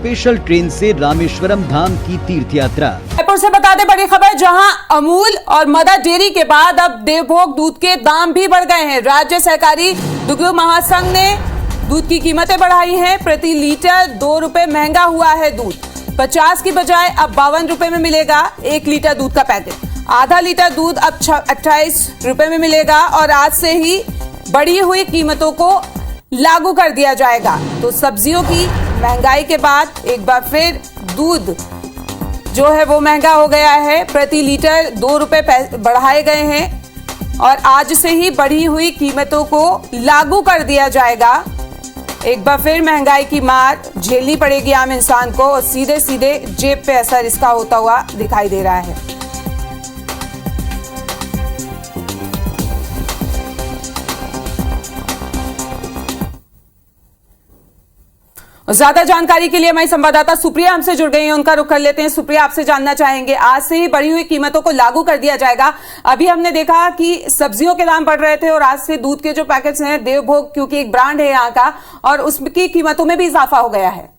Special train से रामेश्वरम धाम की तीर्थ यात्रा। जयपुर से बता दें बड़ी खबर, जहां अमूल और मदर डेयरी के बाद अब देवभोग दूध के दाम भी बढ़ गए हैं। राज्य सहकारी दुग्ध महासंघ ने दूध की कीमतें बढ़ाई हैं। प्रति लीटर 2 रुपए महंगा हुआ है दूध। 50 की बजाय अब 52 रुपए में मिलेगा 1 लीटर दूध का पैकेट। आधा लीटर दूध अब 28 रुपए में मिलेगा और आज से ही बढ़ी हुई कीमतों को लागू कर दिया जाएगा। तो सब्जियों की महंगाई के बाद एक बार फिर दूध जो है वो महंगा हो गया है। प्रति लीटर 2 रुपए बढ़ाए गए हैं और आज से ही बढ़ी हुई कीमतों को लागू कर दिया जाएगा। एक बार फिर महंगाई की मार झेलनी पड़ेगी आम इंसान को और सीधे सीधे जेब पे असर इसका होता हुआ दिखाई दे रहा है। ज्यादा जानकारी के लिए हमारी संवाददाता सुप्रिया हमसे जुड़ गई हैं, उनका रुख कर लेते हैं। सुप्रिया, आपसे जानना चाहेंगे, आज से ही बढ़ी हुई कीमतों को लागू कर दिया जाएगा। अभी हमने देखा कि सब्जियों के दाम बढ़ रहे थे और आज से दूध के जो पैकेट्स हैं, देवभोग क्योंकि एक ब्रांड है यहाँ का, और उसकी कीमतों में भी इजाफा हो गया है।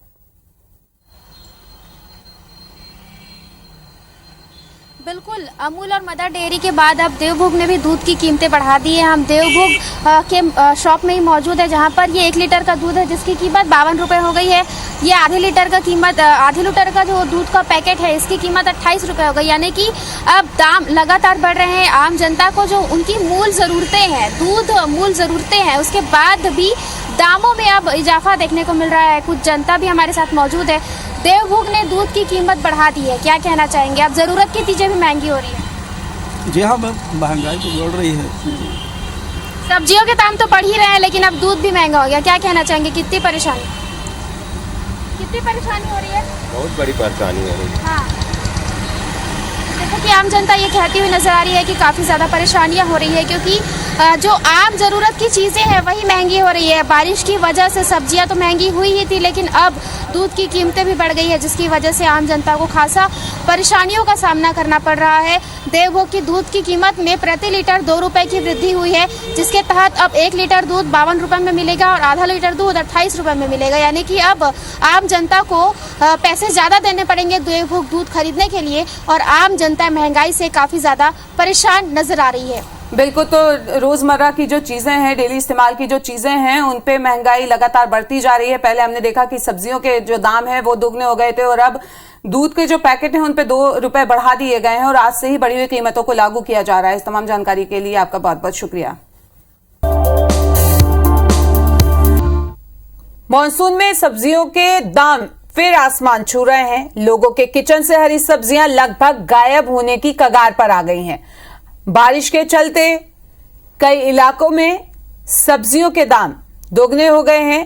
बिल्कुल, अमूल और मदर डेयरी के बाद अब देवभोग ने भी दूध की कीमतें बढ़ा दी है। हम देवभोग के शॉप में ही मौजूद है, जहां पर ये 1 लीटर का दूध है जिसकी कीमत 52 रुपये हो गई है। ये आधे लीटर का जो दूध का पैकेट है इसकी कीमत 28 रुपये हो गई। यानी कि अब दाम लगातार बढ़ रहे हैं। आम जनता को जो उनकी मूल ज़रूरतें हैं, दूध मूल ज़रूरतें हैं, उसके बाद भी दामों में अब इजाफा देखने को मिल रहा है। कुछ जनता भी हमारे साथ मौजूद है। देवभोग ने दूध की कीमत बढ़ा दी है, क्या कहना चाहेंगे आप? ज़रूरत की चीज़ें भी महंगी हो रही है। जी हाँ, महंगाई तो बढ़ रही है। सब्जियों के दाम तो बढ़ ही रहे हैं, लेकिन अब दूध भी महंगा हो गया। क्या कहना चाहेंगे, कितनी परेशानी हो रही है? बहुत बड़ी परेशानी है। हाँ, जैसे कि आम जनता ये कहती हुई नजर आ रही है कि काफ़ी ज़्यादा परेशानियां हो रही है, क्योंकि जो आम ज़रूरत की चीज़ें हैं वही महंगी हो रही है। बारिश की वजह से सब्जियां तो महंगी हुई ही थी, लेकिन अब दूध की कीमतें भी बढ़ गई है, जिसकी वजह से आम जनता को खासा परेशानियों का सामना करना पड़ रहा है। देवभोग की दूध की कीमत में प्रति लीटर 2 रुपए की वृद्धि हुई है, जिसके तहत अब 1 लीटर दूध 52 रुपए में मिलेगा और आधा लीटर दूध 28 रुपए में मिलेगा। यानी कि अब आम जनता को पैसे ज़्यादा देने पड़ेंगे देवभोग दूध खरीदने के लिए, और आम जनता महंगाई से काफ़ी ज़्यादा परेशान नजर आ रही है। बिल्कुल, तो रोजमर्रा की जो चीजें हैं, डेली इस्तेमाल की जो चीजें हैं, उन पे महंगाई लगातार बढ़ती जा रही है। पहले हमने देखा कि सब्जियों के जो दाम है वो दुगने हो गए थे और अब दूध के जो पैकेट हैं उन पे 2 रुपए बढ़ा दिए गए हैं और आज से ही बढ़ी हुई कीमतों को लागू किया जा रहा है। इस तमाम जानकारी के लिए आपका बहुत बहुत शुक्रिया। मॉनसून में सब्जियों के दाम फिर आसमान छू रहे हैं। लोगों के किचन से हरी सब्जियां लगभग गायब होने की कगार पर आ गई हैं। बारिश के चलते कई इलाकों में सब्जियों के दाम दोगुने हो गए हैं,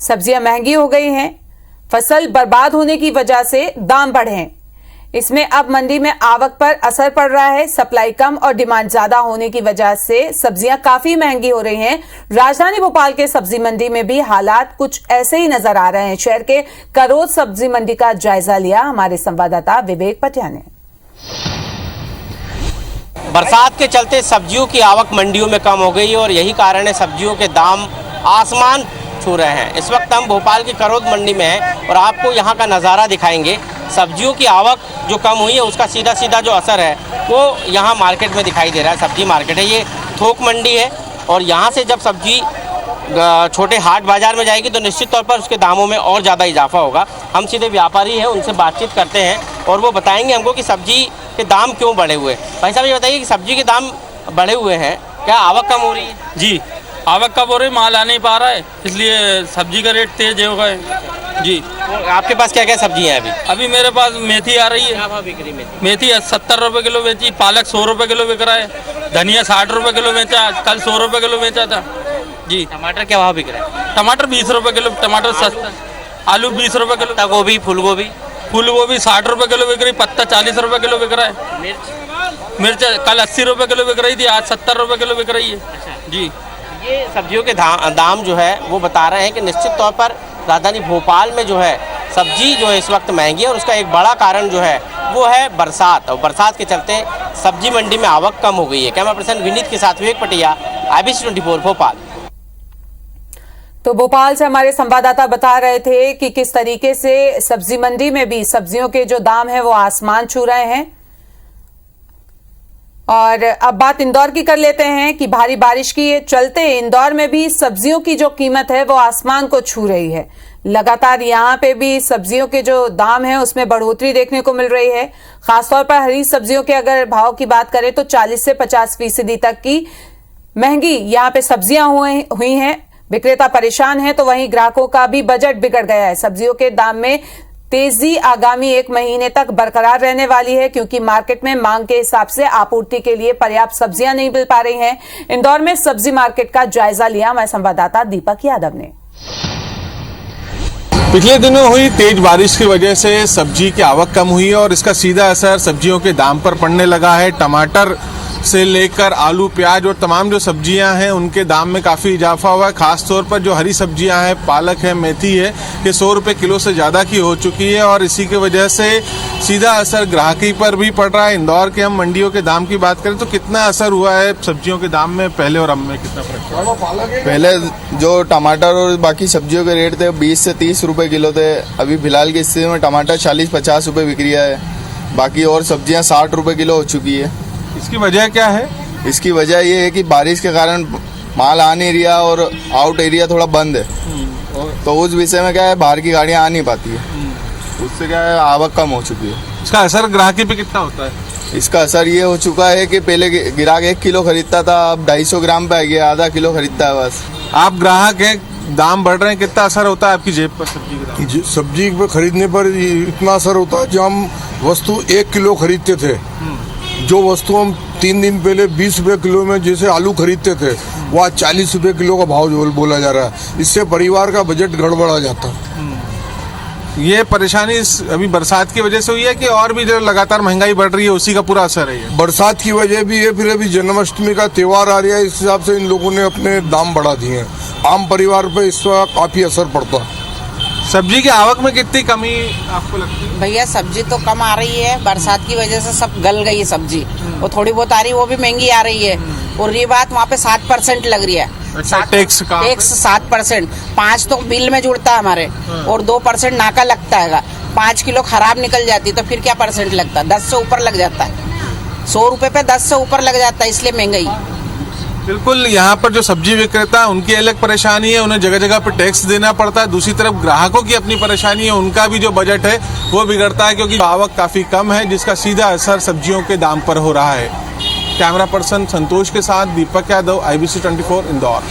सब्जियां महंगी हो गई हैं, फसल बर्बाद होने की वजह से दाम बढ़े हैं। इसमें अब मंडी में आवक पर असर पड़ रहा है। सप्लाई कम और डिमांड ज्यादा होने की वजह से सब्जियां काफी महंगी हो रही हैं। राजधानी भोपाल के सब्जी मंडी में भी हालात कुछ ऐसे ही नजर आ रहे हैं। शहर के करोद सब्जी मंडी का जायजा लिया हमारे संवाददाता विवेक पटिया ने। बरसात के चलते सब्जियों की आवक मंडियों में कम हो गई और यही कारण है सब्जियों के दाम आसमान छू रहे हैं। इस वक्त हम भोपाल की करोद मंडी में हैं और आपको यहाँ का नज़ारा दिखाएंगे। सब्जियों की आवक जो कम हुई है उसका सीधा सीधा जो असर है वो यहाँ मार्केट में दिखाई दे रहा है। सब्जी मार्केट है, ये थोक मंडी है और यहाँ से जब सब्जी छोटे हाट बाजार में जाएगी तो निश्चित तौर पर उसके दामों में और ज़्यादा इजाफा होगा। हम सीधे व्यापारी हैं, उनसे बातचीत करते हैं और वो बताएंगे हमको कि सब्जी के दाम क्यों बढ़े हुए। भाई साहब, ये बताइए कि सब्जी के दाम बढ़े हुए हैं, क्या आवक कम हो रही है? जी, आवक कम हो रही, माल आ नहीं पा रहा है, इसलिए सब्जी का रेट तेज हो गए। जी, आपके पास क्या क्या सब्जी है? अभी मेरे पास मेथी आ रही है। क्या भाव बिक रही है? मेथी 70 रुपये किलो बेची, पालक 100 रुपये किलो बिक रहा है, धनिया 60 रुपये किलो बेचा, कल 100 रुपये किलो बेचा था। जी, टमाटर क्या भाव बिक रहा है? टमाटर 20 रुपये किलो, टमाटर सस्ता। आलू 20 रुपये किलो, पत्ता गोभी, फूल गोभी 60 रुपये किलो बिक रही, पत्ता 40 रुपये किलो बिक रहा है। मिर्च कल 80 रुपये किलो बिक रही थी, आज 70 रुपये किलो बिक रही है। जी, ये सब्जियों के दाम जो है वो बता रहे हैं कि निश्चित तौर पर राजधानी भोपाल में जो है सब्जी जो है इस वक्त महंगी है और उसका एक बड़ा कारण जो है वो है बरसात, और बरसात के चलते सब्जी मंडी में आवक कम हो गई है। कैमरा पर्सन विनीत के साथ विवेक पटिया, IBC 24 भोपाल। तो भोपाल से हमारे संवाददाता बता रहे थे कि किस तरीके से सब्जी मंडी में भी सब्जियों के जो दाम है वो आसमान छू रहे हैं। और अब बात इंदौर की कर लेते हैं कि भारी बारिश के चलते इंदौर में भी सब्जियों की जो कीमत है वो आसमान को छू रही है। लगातार यहाँ पे भी सब्जियों के जो दाम है उसमें बढ़ोतरी देखने को मिल रही है। खासतौर पर हरी सब्जियों के अगर भाव की बात करें तो 40 से 50% तक की महंगी यहाँ पे सब्जियां हुई हैं। विक्रेता परेशान है तो वहीं ग्राहकों का भी बजट बिगड़ गया है। सब्जियों के दाम में तेजी आगामी 1 महीने तक बरकरार रहने वाली है क्योंकि मार्केट में मांग के हिसाब से आपूर्ति के लिए पर्याप्त सब्जियां नहीं मिल पा रही हैं। इंदौर में सब्जी मार्केट का जायजा लिया हमारे संवाददाता दीपक यादव ने। पिछले दिनों हुई तेज बारिश की वजह से सब्जी की आवक कम हुई है और इसका सीधा असर सब्जियों के दाम पर पड़ने लगा है। टमाटर से लेकर आलू, प्याज और तमाम जो सब्जियां हैं उनके दाम में काफ़ी इजाफा हुआ है। खास तौर पर जो हरी सब्जियां हैं, पालक है, मेथी है, ये 100 रुपये किलो से ज़्यादा की हो चुकी है और इसी की वजह से सीधा असर ग्राहकी पर भी पड़ रहा है। इंदौर के हम मंडियों के दाम की बात करें तो कितना असर हुआ है सब्जियों के दाम में पहले और अब में, कितना फर्क? पहले जो टमाटर और बाकी सब्जियों के रेट थे 20 से 30 रुपए किलो थे। अभी फिलहाल की स्थिति में टमाटर 40-50 रुपए बिक रहा है। बाकी और सब्जियां 60 रुपए किलो हो चुकी है। इसकी वजह क्या है? इसकी वजह ये है कि बारिश के कारण माल आ नहीं रहा और आउट एरिया थोड़ा बंद है, तो उस विषय में क्या है बाहर की गाड़ियां आ नहीं पाती है, उससे क्या है आवक कम हो चुकी है। इसका असर ग्राहकी पे कितना होता है? इसका असर ये हो चुका है कि पहले ग्राहक 1 किलो खरीदता था, अब 250 ग्राम पे आ गया, आधा किलो खरीदता है बस। आप ग्राहक हैं, दाम बढ़ रहे हैं, कितना असर होता है आपकी जेब पर सब्जी के दाम? सब्जी पे खरीदने पर इतना असर होता है। जब हम वस्तु 1 किलो खरीदते थे, जो वस्तु हम 3 दिन पहले 20 रुपए किलो में जैसे आलू खरीदते थे, वो आज 40 रुपए किलो का भाव बोला जा रहा है। इससे परिवार का बजट गड़बड़ा जाता है। ये परेशानी अभी बरसात की वजह से हुई है कि और भी जो लगातार महंगाई बढ़ रही है उसी का पूरा असर है ये? बरसात की वजह भी है, फिर अभी जन्माष्टमी का त्योहार आ रहा है, इस हिसाब से इन लोगों ने अपने दाम बढ़ा दिए हैं। आम परिवार पे इसका काफी असर पड़ता है। सब्जी की आवक में कितनी कमी आपको लगती है? भैया सब्जी तो कम आ रही है, बरसात की वजह से सब गल गई है सब्जी। वो थोड़ी बहुत आ रही है, वो भी महंगी आ रही है। और ये बात वहाँ पे 7% लग रही है। अच्छा, टैक्स 7%, 5 तो बिल में जुड़ता है हमारे और 2% नाका लगता है। 5 किलो खराब निकल जाती तो फिर क्या परसेंट लगता है? 10 से ऊपर लग जाता है। 100 रुपए पे 10 से ऊपर लग जाता है, इसलिए महंगाई। बिल्कुल, यहाँ पर जो सब्जी विक्रेता है उनकी अलग परेशानी है, उन्हें जगह जगह पर टैक्स देना पड़ता है। दूसरी तरफ ग्राहकों की अपनी परेशानी है, उनका भी जो बजट है वो बिगड़ता है क्योंकि आवक काफी कम है जिसका सीधा असर सब्जियों के दाम पर हो रहा है। कैमरा पर्सन संतोष के साथ दीपक यादव, IBC 24 इंदौर।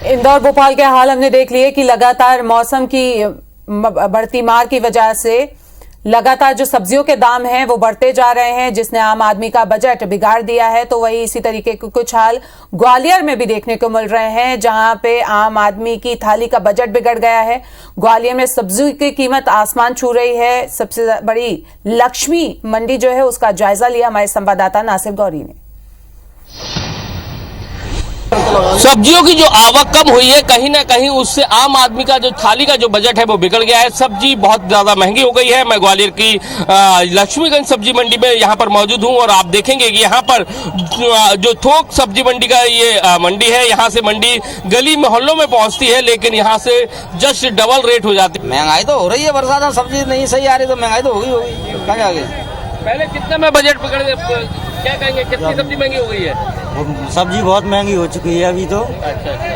इंदौर भोपाल के हाल हमने देख लिए कि लगातार मौसम की बढ़ती मार की वजह से लगातार जो सब्जियों के दाम हैं वो बढ़ते जा रहे हैं, जिसने आम आदमी का बजट बिगाड़ दिया है। तो वही इसी तरीके के कुछ हाल ग्वालियर में भी देखने को मिल रहे हैं, जहां पे आम आदमी की थाली का बजट बिगड़ गया है। ग्वालियर में सब्जी की कीमत आसमान छू रही है। सबसे बड़ी लक्ष्मी मंडी जो है उसका जायजा लिया हमारे संवाददाता नासिर गौरी ने। सब्जियों की जो आवक कम हुई है कहीं ना कहीं उससे आम आदमी का जो थाली का जो बजट है वो बिगड़ गया है। सब्जी बहुत ज्यादा महंगी हो गई है। मैं ग्वालियर की लक्ष्मीगंज सब्जी मंडी में यहाँ पर मौजूद हूँ और आप देखेंगे कि यहाँ पर जो थोक सब्जी मंडी का ये मंडी है, यहाँ से मंडी गली मोहल्लों में पहुँचती है, लेकिन यहाँ से जस्ट डबल रेट हो जाती है। महंगाई तो हो रही है, बरसात में सब्जी नहीं सही आ रही तो महंगाई तो होगी क्या आगे। पहले कितने में बजट बिगड़ गए, क्या कहेंगे, कितनी सब्जी महंगी हो गई है? सब्जी बहुत महंगी हो चुकी है अभी तो।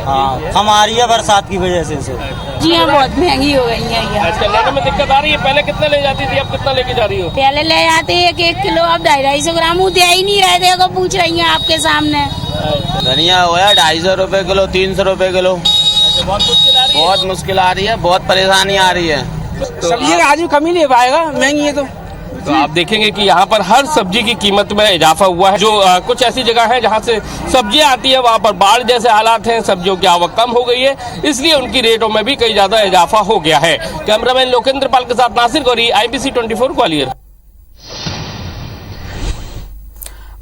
हाँ, कम आ रही है बरसात की वजह से। जी हाँ, बहुत महंगी हो गई है। अच्छा, लेने में दिक्कत आ रही है? पहले कितना ले जाती थी, अब कितना लेके जा रही हो? पहले ले जाते 1 किलो, अब 250 ग्राम दे ही नहीं रहे थे, पूछ रही है आपके सामने। धनिया हो गया 250 रुपए किलो, 300 रुपए किलो। बहुत मुश्किल आ रही है? बहुत मुश्किल आ रही है, बहुत परेशानी आ रही है। सब्जी का आदमी कम ही नहीं पाएगा, महंगी है तो आप देखेंगे कि यहाँ पर हर सब्जी की कीमत में इजाफा हुआ है। जो कुछ ऐसी जगह है जहाँ से सब्जियाँ आती है वहाँ पर बाढ़ जैसे हालात हैं, सब्जियों की आवक कम हो गई है, इसलिए उनकी रेटों में भी कई ज्यादा इजाफा हो गया है। कैमरामैन लोकेंद्र पाल के साथ नासिर गौरी, IBC 24 ग्वालियर।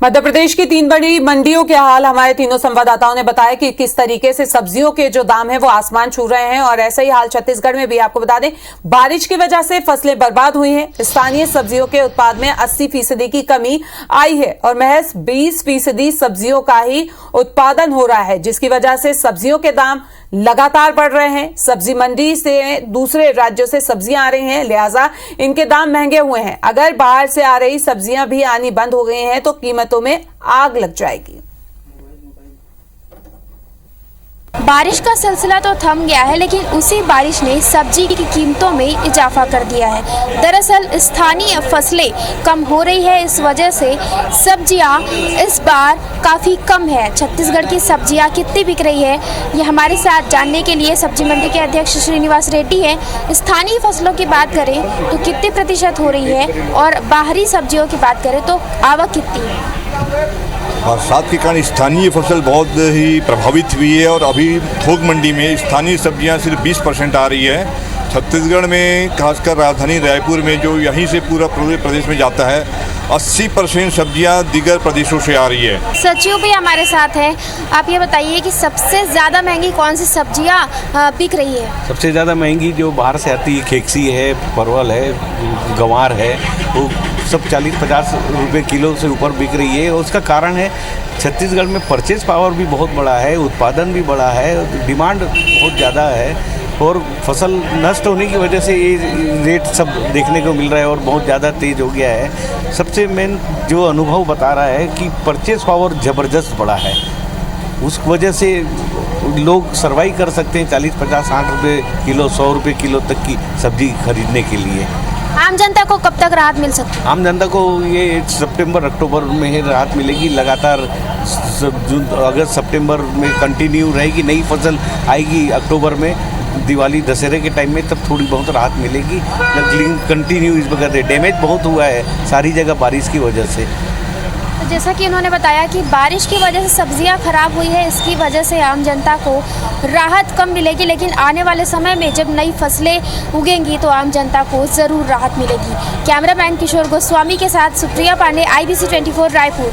मध्य प्रदेश की 3 बड़ी मंडियों के हाल हमारे तीनों संवाददाताओं ने बताया कि किस तरीके से सब्जियों के जो दाम है वो आसमान छू रहे हैं। और ऐसा ही हाल छत्तीसगढ़ में भी। आपको बता दें, बारिश की वजह से फसलें बर्बाद हुई हैं। स्थानीय सब्जियों के उत्पाद में 80% की कमी आई है और महज 20% सब्जियों का ही उत्पादन हो रहा है, जिसकी वजह से सब्जियों के दाम लगातार बढ़ रहे हैं। सब्जी मंडी से दूसरे राज्यों से सब्जियां आ रही हैं, लिहाजा इनके दाम महंगे हुए हैं। अगर बाहर से आ रही सब्जियां भी आनी बंद हो गई हैं तो कीमतों में आग लग जाएगी। बारिश का सिलसिला तो थम गया है, लेकिन उसी बारिश ने सब्जी की कीमतों में इजाफा कर दिया है। दरअसल स्थानीय फसलें कम हो रही है, इस वजह से सब्जियां इस बार काफ़ी कम है। छत्तीसगढ़ की सब्जियां कितनी बिक रही है, ये हमारे साथ जानने के लिए सब्जी मंडी के अध्यक्ष श्रीनिवास रेड्डी हैं। स्थानीय फसलों की बात करें तो कितने प्रतिशत हो रही है और बाहरी सब्जियों की बात करें तो आवक कितनी है? बरसात के कारण स्थानीय फसल बहुत ही प्रभावित हुई है और अभी थोक मंडी में स्थानीय सब्जियां सिर्फ 20% आ रही है। छत्तीसगढ़ में खासकर राजधानी रायपुर में जो यहीं से पूरा प्रदेश में जाता है, 80% सब्जियां दीगर प्रदेशों से आ रही है। सचिव भी हमारे साथ है। आप ये बताइए कि सबसे ज़्यादा महंगी कौन सी सब्जियां बिक रही है? सबसे ज़्यादा महंगी जो बाहर से आती है, खेकसी है, परवल है, गंवार है, वो सब 40-50 रुपये किलो से ऊपर बिक रही है। और उसका कारण है छत्तीसगढ़ में परचेज पावर भी बहुत बड़ा है, उत्पादन भी बड़ा है, डिमांड बहुत ज़्यादा है और फसल नष्ट होने की वजह से ये रेट सब देखने को मिल रहा है और बहुत ज़्यादा तेज़ हो गया है। सबसे मेन जो अनुभव बता रहा है कि परचेज पावर ज़बरदस्त बढ़ा है, उस वजह से लोग सर्वाइव कर सकते हैं 40-50-60 रुपये किलो, 100 रुपये किलो तक की सब्जी खरीदने के लिए। आम जनता को कब तक राहत मिल सकती है? आम जनता को ये सितंबर अक्टूबर में ही राहत मिलेगी। लगातार जून अगस्त सितंबर में कंटिन्यू रहेगी। नई फसल आएगी अक्टूबर में, दिवाली दशहरे के टाइम में, तब थोड़ी बहुत राहत मिलेगी। लेकिन कंटिन्यू इस वजह डैमेज बहुत हुआ है सारी जगह बारिश की वजह से। जैसा कि उन्होंने बताया कि बारिश की वजह से सब्जियां खराब हुई है, इसकी वजह से आम जनता को राहत कम मिलेगी, लेकिन आने वाले समय में जब नई फसलें उगेंगी तो आम जनता को ज़रूर राहत मिलेगी। कैमरामैन किशोर गोस्वामी के साथ सुप्रिया पांडे, IBC 24 रायपुर।